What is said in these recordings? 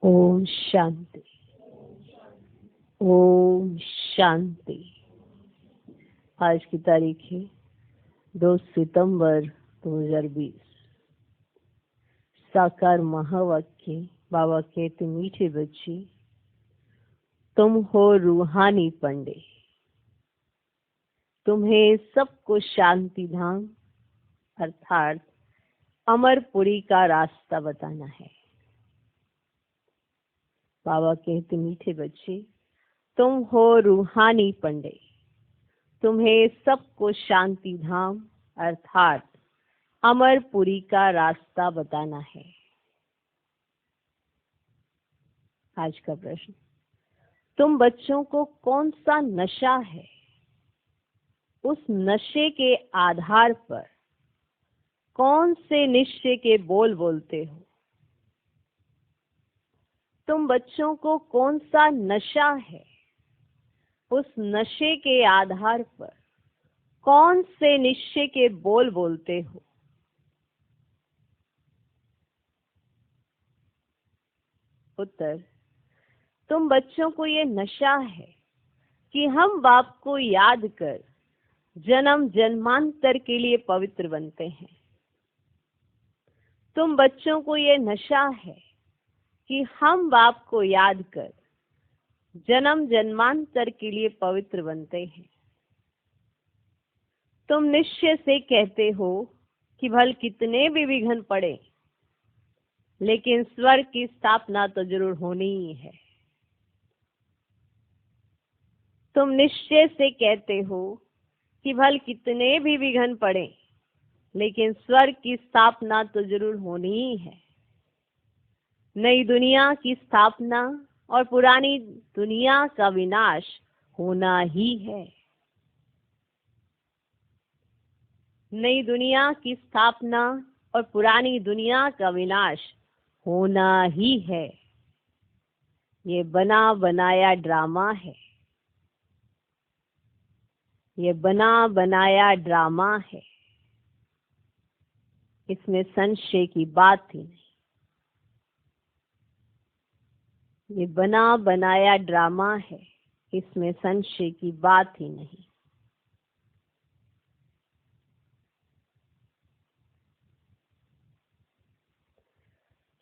ओम शांति। ओम शांति। आज की तारीख है 2 सितंबर 2020। साकार महावाक्य। बाबा कहते, मीठे बच्चे, तुम हो रूहानी पंडे, तुम्हें सबको शांति धाम अर्थात अमरपुरी का रास्ता बताना है। बाबा कहते, मीठे बच्चे, तुम हो रूहानी पंडे, तुम्हें सबको शांति धाम अर्थात अमरपुरी का रास्ता बताना है। आज का प्रश्न, तुम बच्चों को कौन सा नशा है, उस नशे के आधार पर कौन से निश्चय के बोल बोलते हो? तुम बच्चों को कौन सा नशा है, उस नशे के आधार पर कौन से निश्चय के बोल बोलते हो? उत्तर, तुम बच्चों को ये नशा है कि हम बाप को याद कर जन्म जन्मांतर के लिए पवित्र बनते हैं। तुम बच्चों को ये नशा है कि हम बाप को याद कर जन्म जन्मांतर के लिए पवित्र बनते हैं। तुम निश्चय से कहते हो कि भल कितने भी विघ्न पड़े, लेकिन स्वर्ग की स्थापना तो जरूर होनी ही है। तुम निश्चय से कहते हो कि भल कितने भी विघ्न पड़े, लेकिन स्वर्ग की स्थापना तो जरूर होनी ही है। नई दुनिया की स्थापना और पुरानी दुनिया का विनाश होना ही है। नई दुनिया की स्थापना और पुरानी दुनिया का विनाश होना ही है। ये बना बनाया ड्रामा है। ये बना बनाया ड्रामा है। इसमें संशय की बात ही नहीं। ये बना बनाया ड्रामा है, इसमें संशय की बात ही नहीं।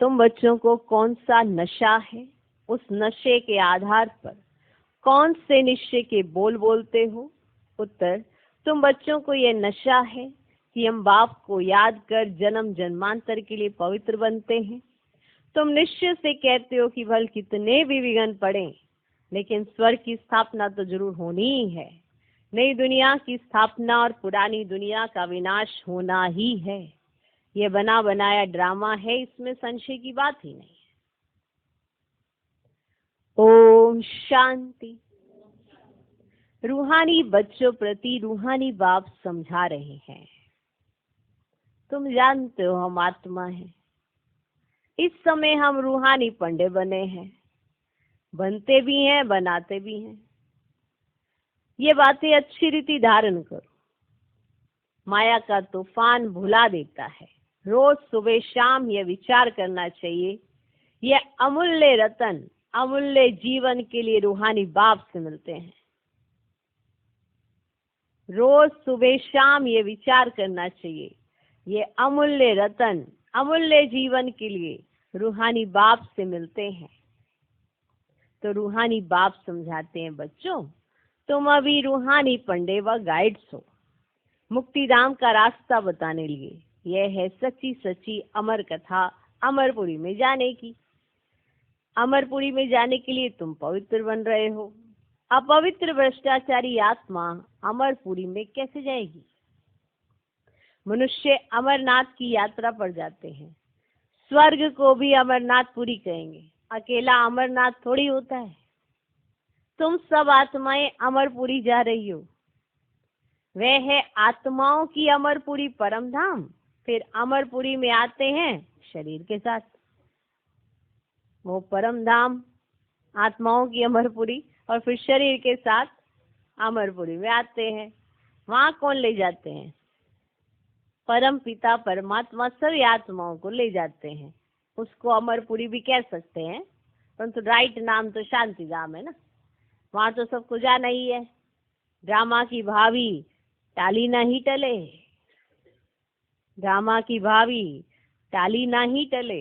तुम बच्चों को कौन सा नशा है, उस नशे के आधार पर कौन से निश्चय के बोल बोलते हो? उत्तर, तुम बच्चों को यह नशा है कि हम बाप को याद कर जन्म जन्मांतर के लिए पवित्र बनते हैं। तुम निश्चय से कहते हो कि भल कितने भी विघ्न पड़े, लेकिन स्वर्ग की स्थापना तो जरूर होनी ही है। नई दुनिया की स्थापना और पुरानी दुनिया का विनाश होना ही है। यह बना बनाया ड्रामा है, इसमें संशय की बात ही नहीं है। ओम शांति। रूहानी बच्चों प्रति रूहानी बाप समझा रहे हैं, तुम जानते हो हम आत्मा हैं। इस समय हम रूहानी पंडे बने हैं, बनते भी हैं, बनाते भी हैं। ये बातें अच्छी रीति धारण करो। माया का तूफान भुला देता है। रोज सुबह शाम ये विचार करना चाहिए, ये अमूल्य रतन अमूल्य जीवन के लिए रूहानी बाप से मिलते हैं। रोज सुबह शाम ये विचार करना चाहिए, ये अमूल्य रतन अमूल्य जीवन के लिए रूहानी बाप से मिलते हैं। तो रूहानी बाप समझाते हैं, बच्चों तुम अभी रूहानी पंडे व गाइड्स हो, मुक्तिधाम का रास्ता बताने लिए। यह है सच्ची सच्ची अमर कथा अमरपुरी में जाने की। अमरपुरी में जाने के लिए तुम पवित्र बन रहे हो। अपवित्र भ्रष्टाचारी आत्मा अमरपुरी में कैसे जाएगी? मनुष्य अमरनाथ की यात्रा पर जाते हैं। स्वर्ग को भी अमरनाथपुरी कहेंगे। अकेला अमरनाथ थोड़ी होता है। तुम सब आत्माएं अमरपुरी जा रही हो। वह है आत्माओं की अमरपुरी परम धाम। फिर अमरपुरी में आते हैं शरीर के साथ। वो परम धाम आत्माओं की अमरपुरी, और फिर शरीर के साथ अमरपुरी में आते हैं। वहां कौन ले जाते हैं? परम पिता परमात्मा सभी आत्माओं को ले जाते हैं। उसको अमरपुरी भी कह सकते हैं। परंतु राइट नाम तो शांति धाम है ना, वहां तो सबको जाना ही है। ड्रामा की भावी टाली ना ही टले, ड्रामा की भावी टाली ना ही टले,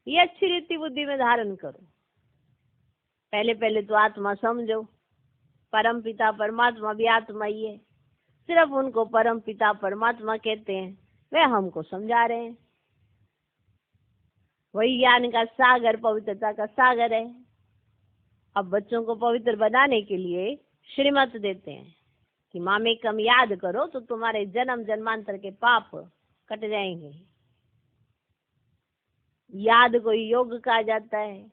ये अच्छी रीति बुद्धि में धारण करो। पहले पहले तो आत्मा समझो, परम पिता परमात्मा भी आत्मा ही है, सिर्फ उनको परम पिता परमात्मा कहते हैं, वे हमको समझा रहे हैं। वही ज्ञान का सागर, पवित्रता का सागर है। अब बच्चों को पवित्र बनाने के लिए श्रीमत देते हैं कि मामेकम याद करो तो तुम्हारे जन्म जन्मांतर के पाप कट जाएंगे। याद को योग कहा जाता है।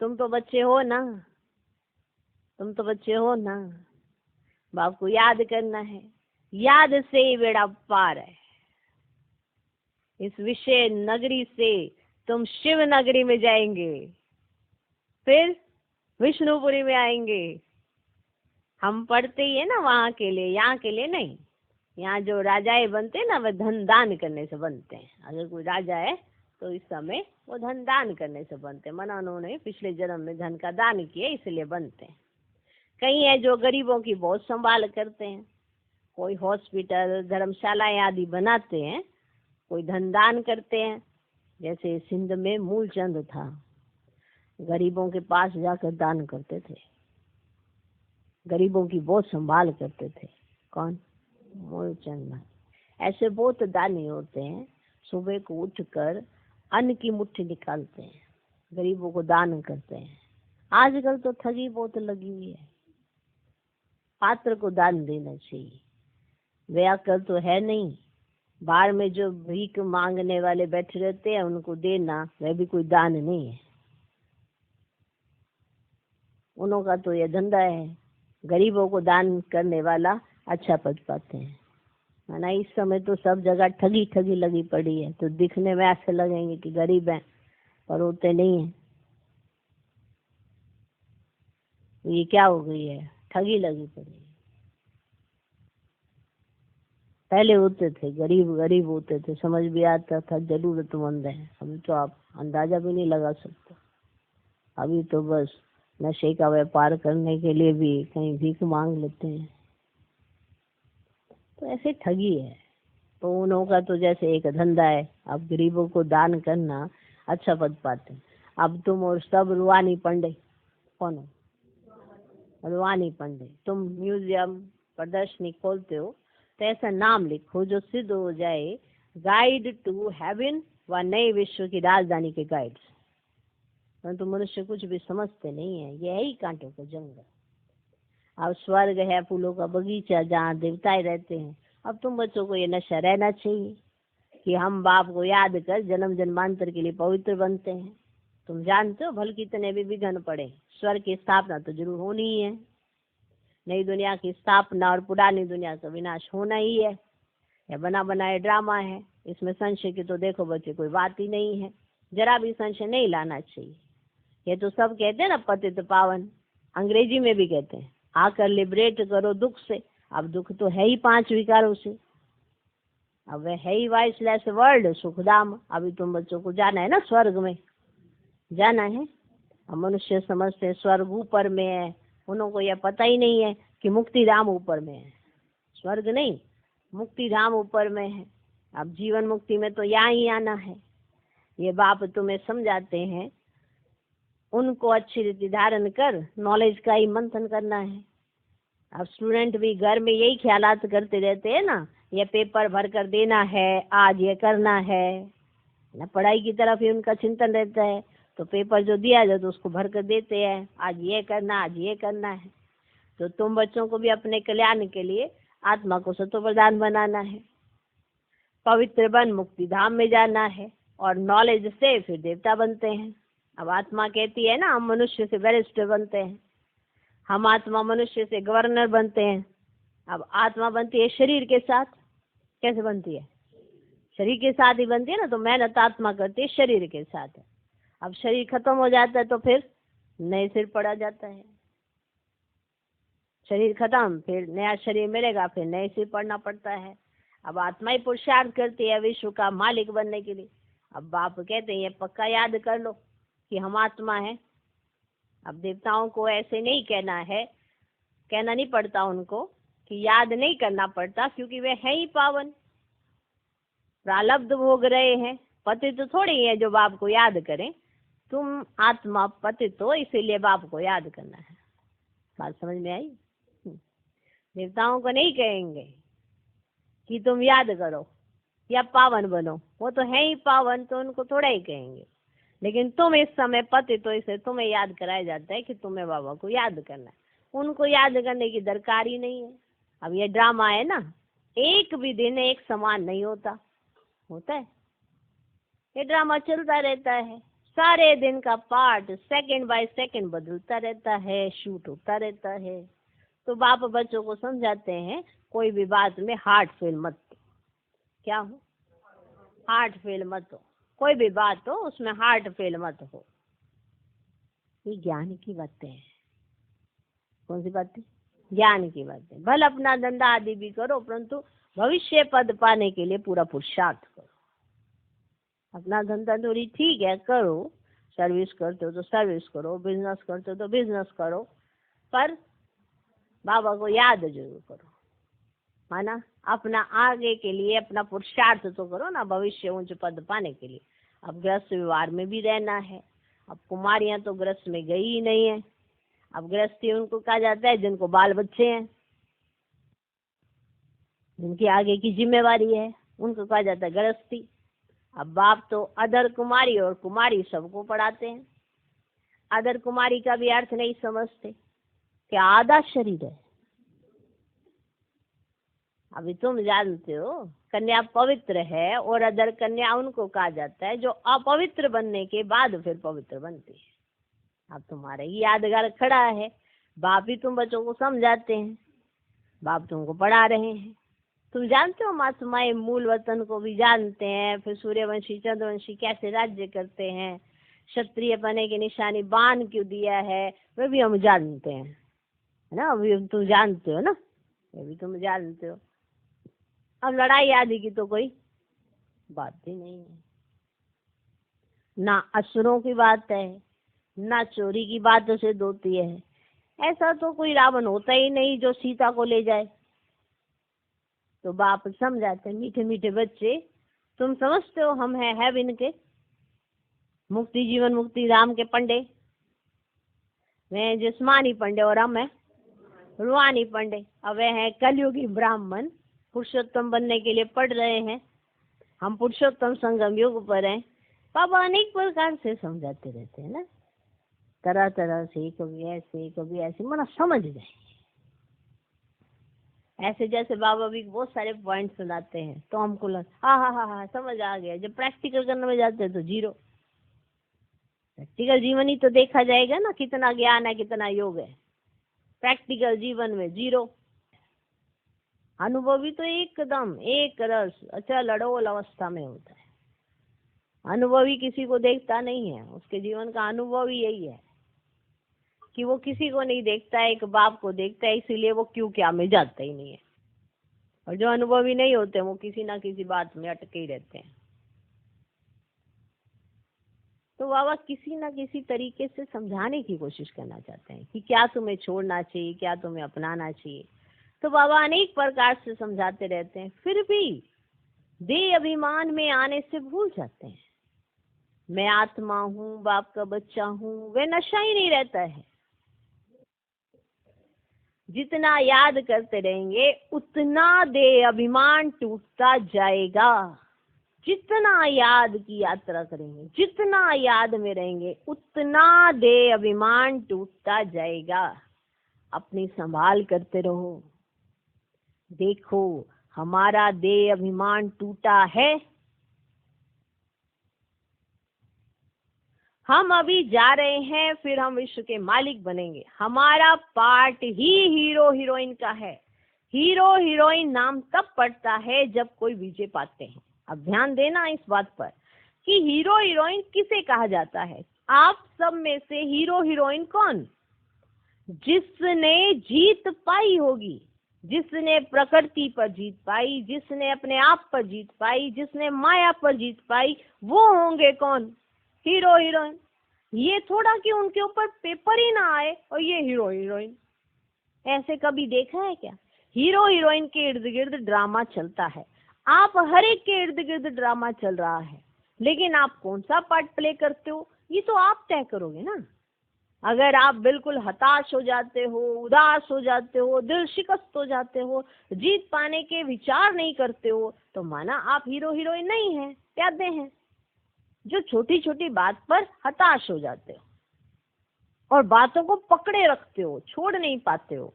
तुम तो बच्चे हो ना, तुम तो बच्चे हो ना, बाप को याद करना है। याद से ही बेड़ा पार है। इस विषय नगरी से तुम शिव नगरी में जाएंगे, फिर विष्णुपुरी में आएंगे। हम पढ़ते ही है ना वहां के लिए, यहाँ के लिए नहीं। यहाँ जो राजाएं बनते हैं ना, वे धन दान करने से बनते हैं। अगर कोई राजा है तो इस समय वो धन दान करने से बनते हैं। मना उन्होंने पिछले जन्म में धन का दान किया, इसलिए बनते हैं। कई है जो गरीबों की बहुत संभाल करते हैं, कोई हॉस्पिटल धर्मशालाएं आदि बनाते हैं, कोई धन दान करते हैं। जैसे सिंध में मूलचंद था, गरीबों के पास जाकर दान करते थे, गरीबों की बहुत संभाल करते थे। कौन? मूलचंद। ऐसे बहुत दानी होते हैं, सुबह को उठकर अन्न की मुट्ठी निकालते हैं, गरीबों को दान करते हैं। आजकल तो ठगी बहुत लगी हुई है। पात्र को दान देना चाहिए। व्याकर तो है नहीं, बाहर में जो भीख मांगने वाले बैठे रहते हैं उनको देना, वह भी कोई दान नहीं है। उनका तो यह धंधा है। गरीबों को दान करने वाला अच्छा पद पाते हैं। माना इस समय तो सब जगह ठगी ठगी लगी पड़ी है, तो दिखने में ऐसे लगेंगे कि गरीब हैं, पर होते नहीं है। ये क्या हो गई है? ठगी लगी पड़ी है। पहले होते थे गरीब, गरीब होते थे, समझ भी आता था जरूरतमंद है। अभी तो आप अंदाजा भी नहीं लगा सकते। अभी तो बस नशे का व्यापार करने के लिए भी कहीं भीख मांग लेते हैं, तो ऐसे ठगी है। तो उन्हों का तो जैसे एक धंधा है। अब गरीबों को दान करना अच्छा पद पाते हैं। अब तुम और सब रुहानी पंडे, कौन हो? रुहानी पंडे। तुम म्यूजियम प्रदर्शनी खोलते हो तो ऐसा नाम लिखो जो सिद्ध हो जाए, गाइड टू हेवन व नए विश्व की राजधानी के गाइड्स। परंतु मनुष्य कुछ भी समझते नहीं है। यह ही कांटों का जंगल। अब स्वर्ग है, फूलों का बगीचा जहाँ देवताएं रहते हैं। अब तुम बच्चों को ये नशा रहना चाहिए कि हम बाप को याद कर जन्म जन्मांतर के लिए पवित्र बनते हैं। तुम जानते हो भल कितने भी विघ्न पड़े, स्वर्ग की स्थापना तो जरूर होनी ही है। नई दुनिया की स्थापना और पुरानी दुनिया का विनाश होना ही है। यह बना बनाया ड्रामा है, इसमें संशय की तो देखो बच्चे कोई बात ही नहीं है। जरा भी संशय नहीं लाना चाहिए। ये तो सब कहते हैं ना पतित पावन, अंग्रेजी में भी कहते हैं आकर लिबरेट करो दुख से। अब दुख तो है ही 5 विकारों से। अब वह है ही वाइसलेस वर्ल्ड, सुखधाम। अभी तुम बच्चों को जाना है ना, स्वर्ग में जाना है। अब मनुष्य समझते हैं स्वर्ग ऊपर में है, उनको यह पता ही नहीं है कि मुक्ति धाम ऊपर में है। स्वर्ग नहीं, मुक्ति धाम ऊपर में है। अब जीवन मुक्ति में तो यहाँ ही आना है। ये बाप तुम्हें समझाते हैं, उनको अच्छी रीति धारण कर नॉलेज का ही मंथन करना है। अब स्टूडेंट भी घर में यही ख्यालात करते रहते हैं ना, ये पेपर भर कर देना है, आज ये करना है ना, पढ़ाई की तरफ ही उनका चिंतन रहता है। तो पेपर जो दिया जाए तो उसको भर कर देते हैं, आज ये करना, आज ये करना है। तो तुम बच्चों को भी अपने कल्याण के लिए आत्मा को सत्व प्रधान बनाना है, पवित्र बन मुक्ति धाम में जाना है, और नॉलेज से फिर देवता बनते हैं। अब आत्मा कहती है ना, हम मनुष्य से बैरिस्टर बनते हैं, हम आत्मा मनुष्य से गवर्नर बनते हैं। अब आत्मा बनती है शरीर के साथ। कैसे बनती है? शरीर के साथ ही बनती है ना। तो मेहनत आत्मा करती है शरीर के साथ। अब शरीर खत्म हो जाता है तो फिर नए सिर पड़ा जाता है। शरीर खत्म, फिर नया शरीर मिलेगा, फिर नए सिर पड़ना पड़ता है। अब आत्मा ही पुरुषार्थ करती है विश्व का मालिक बनने के लिए। अब बाप कहते हैं ये पक्का याद कर लो कि हम आत्मा है। अब देवताओं को ऐसे नहीं कहना है, कहना नहीं पड़ता उनको, कि याद नहीं करना पड़ता, क्योंकि वे है ही पावन, प्रारब्ध भोग रहे हैं। पति तो थोड़े ही है जो बाप को याद करें। तुम आत्मा पतित हो, इसीलिए बाप को याद करना है। बात समझ में आई? देवताओं को नहीं कहेंगे कि तुम याद करो या पावन बनो, वो तो है ही पावन, तो उनको थोड़ा ही कहेंगे। लेकिन तुम इस समय पतित हो, इसे तुम्हें याद कराया जाता है कि तुम्हें बाबा को याद करना है। उनको याद करने की दरकार ही नहीं है। अब ये ड्रामा है ना, एक भी दिन एक समान नहीं होता है। ये ड्रामा चलता रहता है, सारे दिन का पार्ट सेकंड बाय सेकंड बदलता रहता है, शूट होता रहता है। तो बाप बच्चों को समझाते हैं, कोई भी बात में हार्ट फेल मत हो। क्या हो? हार्ट फेल मत हो। कोई भी बात हो उसमें हार्ट फेल मत हो। ये ज्ञान की बातें हैं। कौन सी बातें? ज्ञान की बातें। भले अपना धंधा आदि भी करो, परंतु भविष्य पद पाने के लिए पूरा पुरुषार्थ करो। अपना धंधा थोड़ी ठीक है, करो, सर्विस करते हो तो सर्विस करो, बिजनेस करते हो तो बिजनेस करो, पर बाबा को याद जरूर करो, है ना। अपना आगे के लिए अपना पुरुषार्थ तो करो ना, भविष्य ऊंच पद पाने के लिए। अब गृहस्थ व्यवहार में भी रहना है। अब कुमारियां तो गृहस्थ में गई ही नहीं है। अब गृहस्थी उनको कहा जाता है जिनको बाल बच्चे हैं, जिनकी आगे की जिम्मेवारी है, उनको कहा जाता है गृहस्थी। अब बाप तो अदर कुमारी और कुमारी सबको पढ़ाते हैं। अदर कुमारी का भी अर्थ नहीं समझते कि आधा शरीर है। अभी तुम जानते हो कन्या पवित्र है, और अदर कन्या उनको कहा जाता है जो अपवित्र बनने के बाद फिर पवित्र बनती है। अब तुम्हारे ही यादगार खड़ा है, बाप ही तुम बच्चों को समझाते हैं, बाप तुमको पढ़ा रहे हैं। तुम जानते हो मासूमाए मूल वतन को भी जानते हैं, फिर सूर्यवंशी चंद्रवंशी कैसे राज्य करते हैं, क्षत्रिय बने की निशानी बाण क्यों दिया है, वे भी हम जानते हैं, है ना। अभी तुम जानते हो ना, ये भी तुम जानते हो। अब लड़ाई आदि की तो कोई बात ही नहीं है। ना असुरों की बात है, ना चोरी की बात उसे होती है। ऐसा तो कोई रावण होता ही नहीं जो सीता को ले जाए। तो बाप समझाते, मीठे मीठे बच्चे, तुम समझते हो हम है हेवन के, मुक्ति जीवन मुक्ति धाम के पंडे। वे जिस्मानी पंडे और हम है रूहानी पंडे। अब वे हैं कलयुगी ब्राह्मण, पुरुषोत्तम बनने के लिए पढ़ रहे हैं। हम पुरुषोत्तम संगम युग पर हैं। बाबा अनेक प्रकार से समझाते रहते हैं ना, तरह तरह से, कभी ऐसे मना समझ जाए। ऐसे जैसे बाबा भी बहुत सारे पॉइंट सुनाते हैं तो हमको हाँ समझ आ गया। जब प्रैक्टिकल करने में जाते हैं तो जीरो। प्रैक्टिकल जीवन ही तो देखा जाएगा ना, कितना ज्ञान है कितना योग है। प्रैक्टिकल जीवन में जीरो। अनुभवी तो एकदम एक रस अचल अडोल अवस्था में होता है। अनुभवी किसी को देखता नहीं है। उसके जीवन का अनुभव ही यही है कि वो किसी को नहीं देखता है, एक बाप को देखता है, इसीलिए वो क्यों क्या में जाता ही नहीं है। और जो अनुभवी नहीं होते वो किसी ना किसी बात में अटके ही रहते हैं। तो बाबा किसी ना किसी तरीके से समझाने की कोशिश करना चाहते हैं कि क्या तुम्हें छोड़ना चाहिए, क्या तुम्हें अपनाना चाहिए। तो बाबा अनेक प्रकार से समझाते रहते हैं, फिर भी देह अभिमान में आने से भूल जाते हैं। मैं आत्मा हूँ, बाप का बच्चा हूँ, वे नशा ही नहीं रहता है। जितना याद करते रहेंगे उतना देह अभिमान टूटता जाएगा। जितना याद की यात्रा करेंगे, जितना याद में रहेंगे, उतना देह अभिमान टूटता जाएगा। अपनी संभाल करते रहो। देखो हमारा देह अभिमान टूटा है। हम अभी जा रहे हैं, फिर हम विश्व के मालिक बनेंगे। हमारा पार्ट ही हीरो हीरोइन का है। हीरो हीरोइन नाम तब पड़ता है जब कोई विजय पाते हैं। अब ध्यान देना इस बात पर कि हीरो हीरोइन किसे कहा जाता है। आप सब में से हीरो हीरोइन कौन? जिसने जीत पाई होगी, जिसने प्रकृति पर जीत पाई, जिसने अपने आप पर जीत पाई, जिसने माया पर जीत पाई, वो होंगे कौन? Hero heroine. ये थोड़ा कि उनके ऊपर पेपर ही ना आए और ये हीरो हीरोइन। ऐसे कभी देखा है क्या? हीरो हीरोइन के इर्द गिर्द ड्रामा चलता है, आप हर एक के इर्द गिर्द ड्रामा चल रहा है, लेकिन आप कौन सा पार्ट प्ले करते हो ये तो आप तय करोगे ना। अगर आप बिल्कुल हताश हो जाते हो, उदास हो जाते हो, दिल शिकस्त हो जाते हो, जीत पाने के विचार नहीं करते हो, तो माना आप हीरो हीरोइन नहीं है, प्यादे हैं जो छोटी छोटी बात पर हताश हो जाते हो और बातों को पकड़े रखते हो, छोड़ नहीं पाते हो,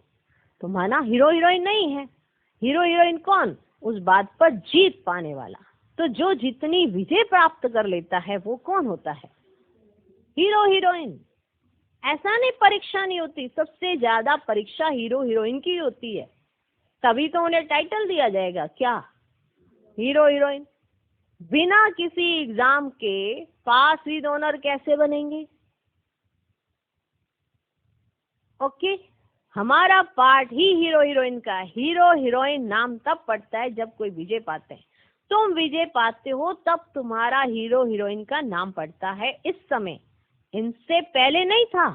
तो माना हीरो हीरोइन नहीं है। हीरो हीरोइन कौन? उस बात पर जीत पाने वाला। तो जो जितनी विजय प्राप्त कर लेता है वो कौन होता है? Hero heroine. ऐसा नहीं परीक्षा नहीं होती, सबसे ज्यादा परीक्षा हीरो हीरोइन की होती है, तभी तो उन्हें टाइटल दिया जाएगा क्या, हीरो हीरोइन। बिना किसी एग्जाम के पास विद ऑनर कैसे बनेंगे? ओके, हमारा पार्ट ही हीरो हीरोइन का। हीरो हीरोइन नाम तब पड़ता है जब कोई विजय पाते हैं। तुम विजय पाते हो तब तुम्हारा हीरो हीरोइन का नाम पड़ता है। इस समय, इनसे पहले नहीं था।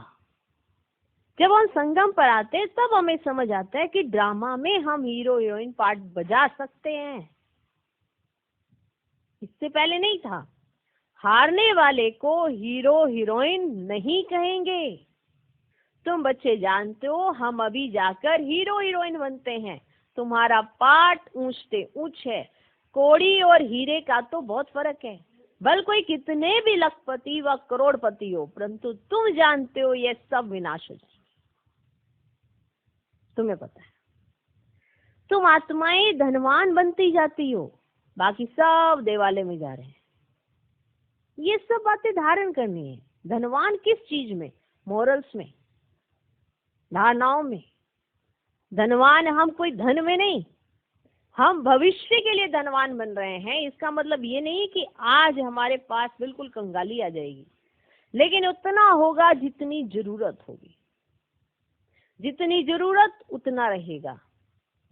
जब हम संगम पर आते हैं तब हमें समझ आता है कि ड्रामा में हम हीरो हीरोइन पार्ट बजा सकते हैं, इससे पहले नहीं था। हारने वाले को हीरो हीरोइन नहीं कहेंगे। तुम बच्चे जानते हो हम अभी जाकर हीरो हीरोइन बनते हैं। तुम्हारा पार्ट ऊंच से ऊंच है। कौड़ी और हीरे का तो बहुत फर्क है। भले कोई कितने भी लखपति व करोड़पति हो, परंतु तुम जानते हो ये सब विनाश हो जाएंगे। तुम्हें पता है, तुम आत्माएं धनवान बनती जाती हो, बाकी सब देवालय में जा रहे हैं। ये सब बातें धारण करनी है। धनवान किस चीज में? मोरल्स में, धारणाओं में। धनवान हम कोई धन में नहीं, हम भविष्य के लिए धनवान बन रहे हैं। इसका मतलब ये नहीं कि आज हमारे पास बिल्कुल कंगाली आ जाएगी, लेकिन उतना होगा जितनी जरूरत होगी। जितनी जरूरत उतना रहेगा,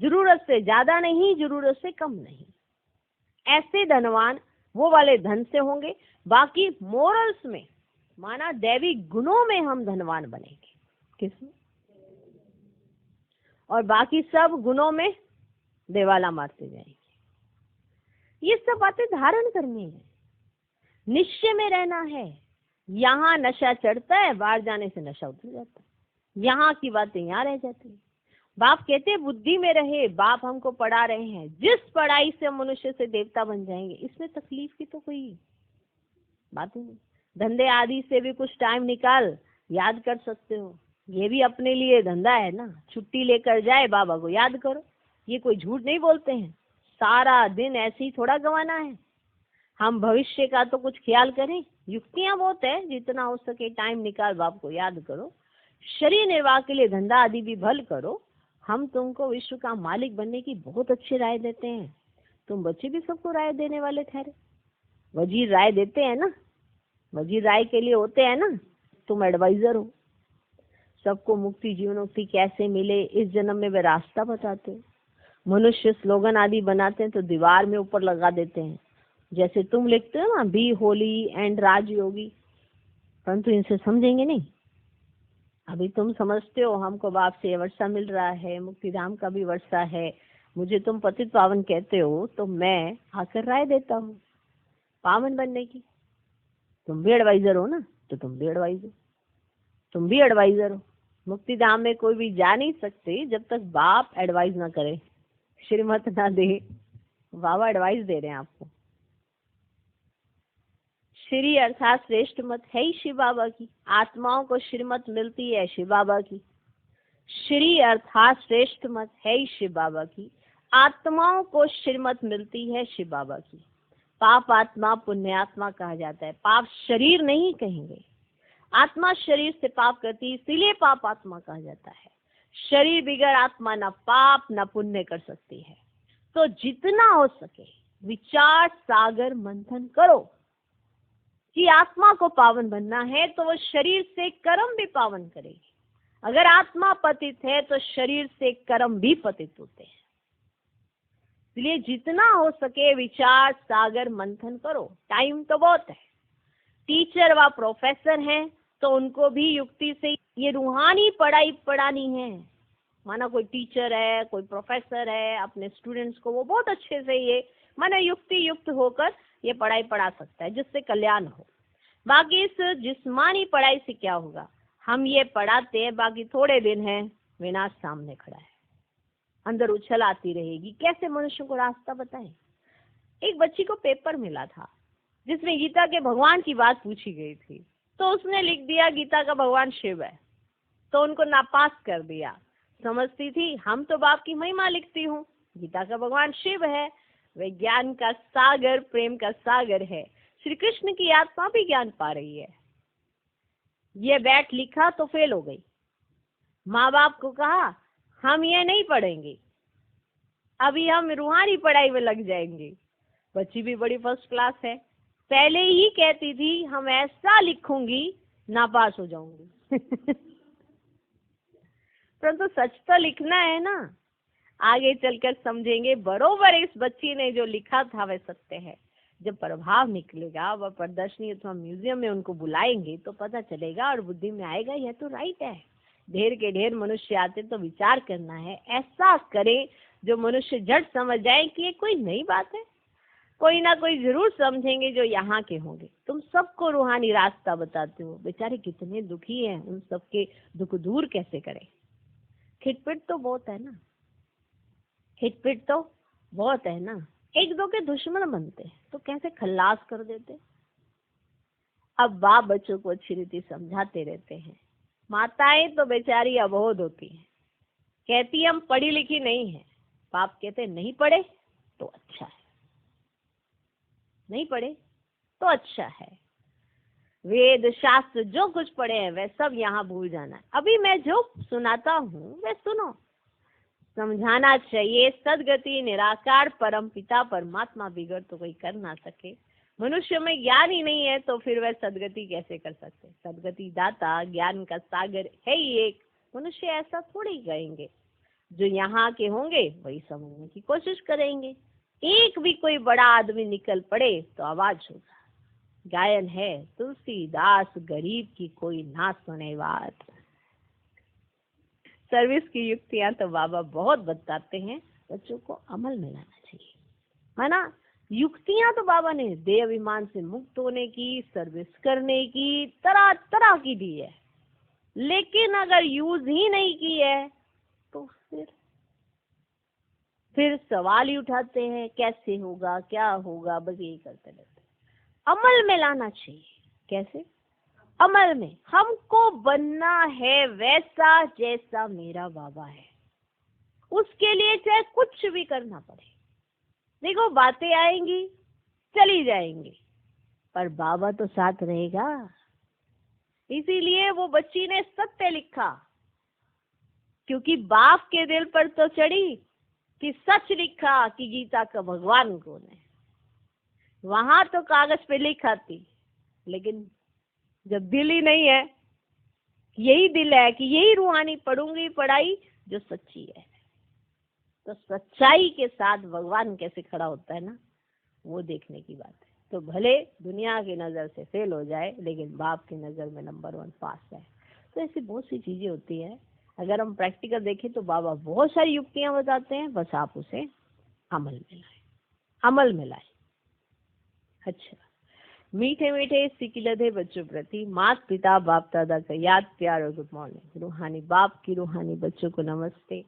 जरूरत से ज्यादा नहीं, जरूरत से कम नहीं। ऐसे धनवान वो वाले धन से होंगे। बाकी मोरल्स में, माना दैवी गुणों में हम धनवान बनेंगे। किसमें? और बाकी सब गुणों में देवाला मारते जाएंगे। ये सब बातें धारण करनी है, निश्चय में रहना है। यहाँ नशा चढ़ता है, बाहर जाने से नशा उतर जाता है। यहाँ की बातें यहाँ रह जाती है। बाप कहते हैं बुद्धि में रहे। बाप हमको पढ़ा रहे हैं, जिस पढ़ाई से मनुष्य से देवता बन जाएंगे, इसमें तकलीफ की तो कोई बात ही नहीं। धंधे आदि से भी कुछ टाइम निकाल याद कर सकते हो। ये भी अपने लिए धंधा है ना। छुट्टी लेकर जाए, बाबा को याद करो। ये कोई झूठ नहीं बोलते हैं। सारा दिन ऐसे ही थोड़ा गंवाना है। हम भविष्य का तो कुछ ख्याल करें। युक्तियां बहुत है, जितना हो सके टाइम निकाल बाप को याद करो। शरीर निर्वाह के लिए धंधा आदि भी भल करो। हम तुमको विश्व का मालिक बनने की बहुत अच्छी राय देते हैं। तुम बच्चे भी सबको राय देने वाले ठहरे। वजीर राय देते हैं ना, वजीर राय के लिए होते हैं ना। तुम एडवाइजर हो। सबको मुक्ति जीवनोक्ति कैसे मिले इस जन्म में वे रास्ता बताते हो। मनुष्य स्लोगन आदि बनाते हैं तो दीवार में ऊपर लगा देते हैं, जैसे तुम लिखते हो ना, बी होली एंड राजयोगी। परंतु इनसे समझेंगे नहीं। अभी तुम समझते हो हमको बाप से वर्षा मिल रहा है, मुक्तिधाम का भी वर्षा है, मुझे तुम पतित पावन कहते हो, तो मैं आकर राय देता हूँ पावन बनने की। तुम भी एडवाइजर हो ना, तो तुम भी एडवाइजर, तुम भी एडवाइजर हो। मुक्तिधाम में कोई भी जा नहीं सकते जब तक बाप एडवाइस ना करे, श्रीमत ना दे। बाबा एडवाइस दे रहे हैं आपको। श्री अर्थात श्रेष्ठ मत है ही शिव बाबा की। आत्माओं को श्रीमत मिलती है शिव बाबा की। श्री अर्थात श्रेष्ठ मत है ही शिव बाबा की। आत्माओं को श्रीमत मिलती है शिव बाबा की। पाप आत्मा पुण्यात्मा कहा जाता है। पाप शरीर नहीं कहेंगे। आत्मा शरीर से पाप करती है, इसीलिए पाप आत्मा कहा जाता है। शरीर बिगड़ आत्मा न पाप न पुण्य कर सकती है। तो जितना हो सके विचार सागर मंथन करो कि आत्मा को पावन बनना है, तो वो शरीर से कर्म भी पावन करेगी। अगर आत्मा पतित है तो शरीर से कर्म भी पतित होते हैं। इसलिए जितना हो सके विचार सागर मंथन करो। टाइम तो बहुत है। टीचर व प्रोफेसर हैं तो उनको भी युक्ति से ये रूहानी पढ़ाई पढ़ानी है। माना कोई टीचर है, कोई प्रोफेसर है, अपने स्टूडेंट्स को वो बहुत अच्छे से ये माना युक्ति युक्त होकर ये पढ़ाई पढ़ा सकता है जिससे कल्याण हो। बाकी इस जिस्मानी पढ़ाई से क्या होगा, हम ये पढ़ाते हैं, बाकी थोड़े दिन है विनाश सामने खड़ा है, अंदर उछल आती रहेगी। कैसे मनुष्य को रास्ता बताएं। एक बच्ची को पेपर मिला था जिसमें गीता के भगवान की बात पूछी गई थी, तो उसने लिख दिया गीता का भगवान शिव है, तो उनको नापास कर दिया। समझती थी हम तो बाप की महिमा लिखती हूँ, गीता का भगवान शिव है, वे ज्ञान का सागर, प्रेम का सागर है। श्री कृष्ण की आत्मा भी ज्ञान पा रही है। ये बैठ लिखा तो फेल हो गई। माँ बाप को कहा हम ये नहीं पढ़ेंगे, अभी हम रूहानी पढ़ाई में लग जाएंगे। बच्ची भी बड़ी फर्स्ट क्लास है, पहले ही कहती थी हम ऐसा लिखूंगी नापास हो जाऊंगी। परंतु सच तो लिखना है ना, आगे चलकर समझेंगे बरोबर इस बच्ची ने जो लिखा था वह सत्य है। जब प्रभाव निकलेगा, वह प्रदर्शनी अथवा म्यूजियम में उनको बुलाएंगे तो पता चलेगा और बुद्धि में आएगा यह तो राइट है। ढेर के ढेर मनुष्य आते तो विचार करना है, ऐसा करें जो मनुष्य झट समझ जाए कि ये कोई नई बात है। कोई ना कोई जरूर समझेंगे जो यहाँ के होंगे। तुम सबको रूहानी रास्ता बताते हो, बेचारे कितने दुखी हैं, उन सबके दुख दूर कैसे करें। खिटपिट तो बहुत है ना, खिटपिट तो बहुत है ना। एक दो के दुश्मन बनते तो कैसे खल्लास कर देते। अब बाप बच्चों को अच्छी रीति समझाते रहते हैं। माताएं तो बेचारी अबोध होती हैं, कहती हम पढ़ी लिखी नहीं है। बाप कहते नहीं पढ़े तो अच्छा है, नहीं पढ़े तो अच्छा है। वेद शास्त्र जो कुछ पढ़े हैं वह सब यहाँ भूल जाना है। अभी मैं जो सुनाता हूँ वह सुनो, समझाना चाहिए। सदगति निराकार परम पिता परमात्मा बिगड़ तो कोई कर ना सके। मनुष्य में ज्ञान ही नहीं है तो फिर वह सदगति कैसे कर सकते। सदगति दाता ज्ञान का सागर है ही एक। मनुष्य ऐसा थोड़ी कहेंगे, जो यहाँ के होंगे वही समझने की कोशिश करेंगे। एक भी कोई बड़ा आदमी निकल पड़े तो आवाज होगा। गायन है तुलसीदास गरीब की कोई ना सुने बात। सर्विस की युक्तियां तो बाबा बहुत बताते हैं, बच्चों को अमल में लाना चाहिए, है ना। युक्तियां तो बाबा ने देह अभिमान से मुक्त होने की, सर्विस करने की, तरह तरह की दी है। लेकिन अगर यूज ही नहीं की है तो फिर सवाल ही उठाते हैं कैसे होगा, क्या होगा, बस यही करते रहते हैं। अमल में लाना चाहिए। कैसे अमल में? हमको बनना है वैसा जैसा मेरा बाबा है, उसके लिए चाहे कुछ भी करना पड़े। देखो बातें आएंगी चली जाएंगी, पर बाबा तो साथ रहेगा। इसीलिए वो बच्ची ने सत्य लिखा, क्योंकि बाप के दिल पर तो चढ़ी कि सच लिखा कि गीता का भगवान कौन है। वहां तो कागज पे लिखा थी, लेकिन जब दिल ही नहीं है, यही दिल है कि यही रूहानी पढ़ूंगी पढ़ाई जो सच्ची है, तो सच्चाई के साथ भगवान कैसे खड़ा होता है ना, वो देखने की बात है। तो भले दुनिया की नजर से फेल हो जाए, लेकिन बाप की नजर में नंबर 1 पास है। तो ऐसी बहुत सी चीजें होती है। अगर हम प्रैक्टिकल देखें तो बाबा बहुत सारी युक्तियां बताते हैं, बस आप उसे अमल में लाए, अमल में लाए। अच्छा, मीठे मीठे सिकिलधे बच्चों प्रति माता पिता बाप दादा का याद प्यार और गुड मॉर्निंग। रूहानी बाप की रूहानी बच्चों को नमस्ते।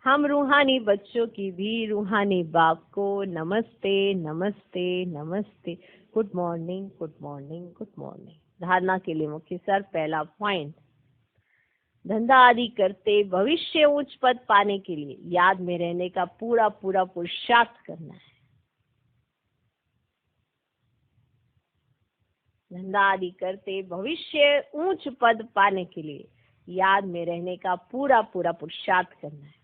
हम रूहानी बच्चों की भी रूहानी बाप को नमस्ते नमस्ते नमस्ते। Good morning good morning good morning. धारणा के लिए मुख्य सर, पहला पॉइंट, धंधा आदि करते भविष्य उच्च पद पाने के लिए याद में रहने का पूरा पूरा पुरुषार्थ करना है। धंधा आदि करते भविष्य ऊंच पद पाने के लिए याद में रहने का पूरा पूरा पुरुषार्थ करना है।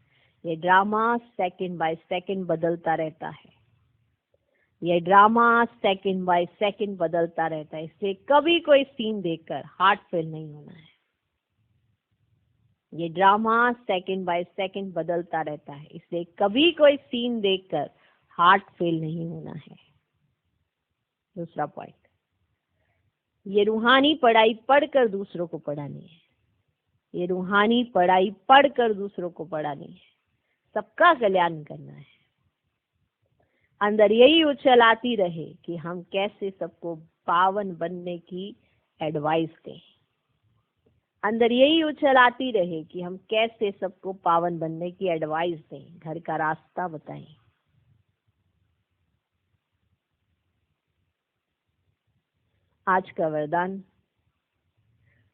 ये ड्रामा सेकंड बाय सेकंड बदलता रहता है, ये ड्रामा सेकंड बाय सेकंड बदलता रहता है। इसलिए कभी कोई सीन देखकर हार्ट फेल नहीं होना है। ये ड्रामा सेकंड बाय सेकंड बदलता रहता है, इसलिए कभी कोई सीन देखकर हार्ट फेल नहीं होना है। दूसरा पॉइंट, ये रूहानी पढ़ाई पढ़कर दूसरों को पढ़ानी है। ये रूहानी पढ़ाई पढ़कर दूसरों को पढ़ानी है, सबका कल्याण करना है। अंदर यही उछल आती रहे कि हम कैसे सबको पावन बनने की एडवाइस दें। अंदर यही उछल आती रहे कि हम कैसे सबको पावन बनने की एडवाइस दें, घर का रास्ता बताएं। आज का वरदान,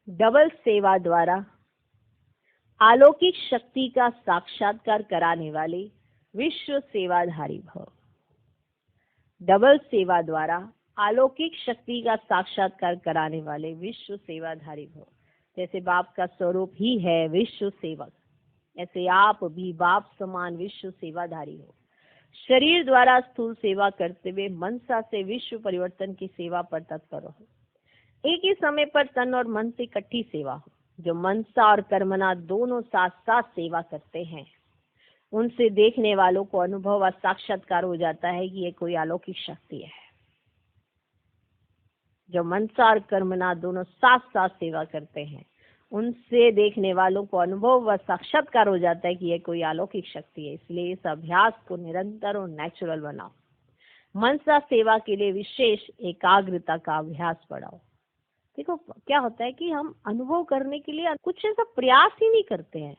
डबल सेवा द्वारा अलौकिक शक्ति का साक्षात्कार कराने वाले विश्व सेवाधारी भव। डबल सेवा द्वारा अलौकिक शक्ति का साक्षात्कार कराने वाले विश्व सेवाधारी भव। जैसे बाप का स्वरूप ही है विश्व सेवक, ऐसे आप भी बाप समान विश्व सेवाधारी हो। शरीर द्वारा स्थूल सेवा करते हुए मनसा से विश्व परिवर्तन की सेवा पर तत्पर हो। एक ही समय पर तन और मन से इकट्ठी सेवा हो। जो मनसा और कर्मना दोनों साथ साथ सेवा करते हैं, उनसे देखने वालों को अनुभव और साक्षात्कार हो जाता है कि ये कोई अलौकिक शक्ति है। जो मनसा और कर्मना दोनों साथ साथ सेवा करते हैं, उनसे देखने वालों को अनुभव व साक्षात्कार हो जाता है कि यह कोई अलौकिक शक्ति है। इसलिए इस अभ्यास को निरंतर और नेचुरल बनाओ। मनसा सेवा के लिए विशेष एकाग्रता का अभ्यास बढ़ाओ। देखो क्या होता है कि हम अनुभव करने के लिए कुछ ऐसा प्रयास ही नहीं करते हैं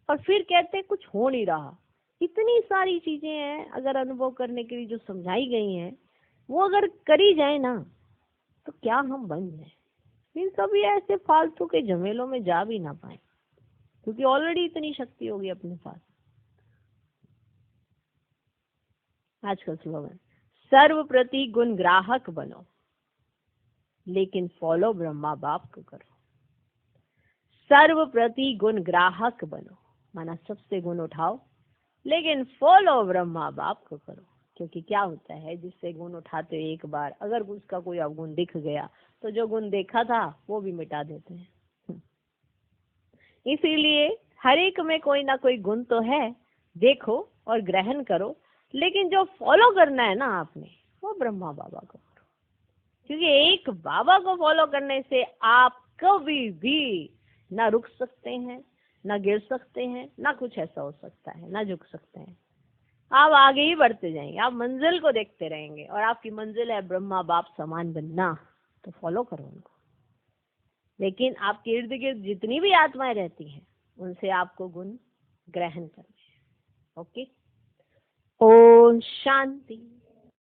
और फिर कहते हैं कुछ हो नहीं रहा। इतनी सारी चीजें हैं अगर अनुभव करने के लिए जो समझाई गई हैं, वो अगर करी जाए ना तो क्या हम बन जाए। फिर कभी ऐसे फालतू के झमेलों में जा भी ना पाए, क्योंकि ऑलरेडी इतनी शक्ति होगी अपने पास। आज का स्लोगन, सर्व प्रति गुण ग्राहक बनो लेकिन फॉलो ब्रह्मा बाप को करो। सर्व प्रति गुण ग्राहक बनो, माना सबसे गुण उठाओ लेकिन फॉलो ब्रह्मा बाप को करो। क्योंकि क्या होता है, जिससे गुण उठाते हो एक बार, अगर उसका कोई अवगुण दिख गया तो जो गुण देखा था वो भी मिटा देते हैं। इसीलिए हर एक में कोई ना कोई गुण तो है, देखो और ग्रहण करो, लेकिन जो फॉलो करना है ना आपने, वो ब्रह्मा बाबा को करो। क्योंकि एक बाबा को फॉलो करने से आप कभी भी ना रुक सकते हैं, ना गिर सकते हैं, ना कुछ ऐसा हो सकता है, ना झुक सकते हैं। आप आगे ही बढ़ते जाएंगे, आप मंजिल को देखते रहेंगे और आपकी मंजिल है ब्रह्मा बाप समान बनना। तो फॉलो करो उनको। लेकिन आपके इर्द गिर्द जितनी भी आत्माएं रहती हैं, उनसे आपको गुण ग्रहण करने हैं। ओके, ओम शांति।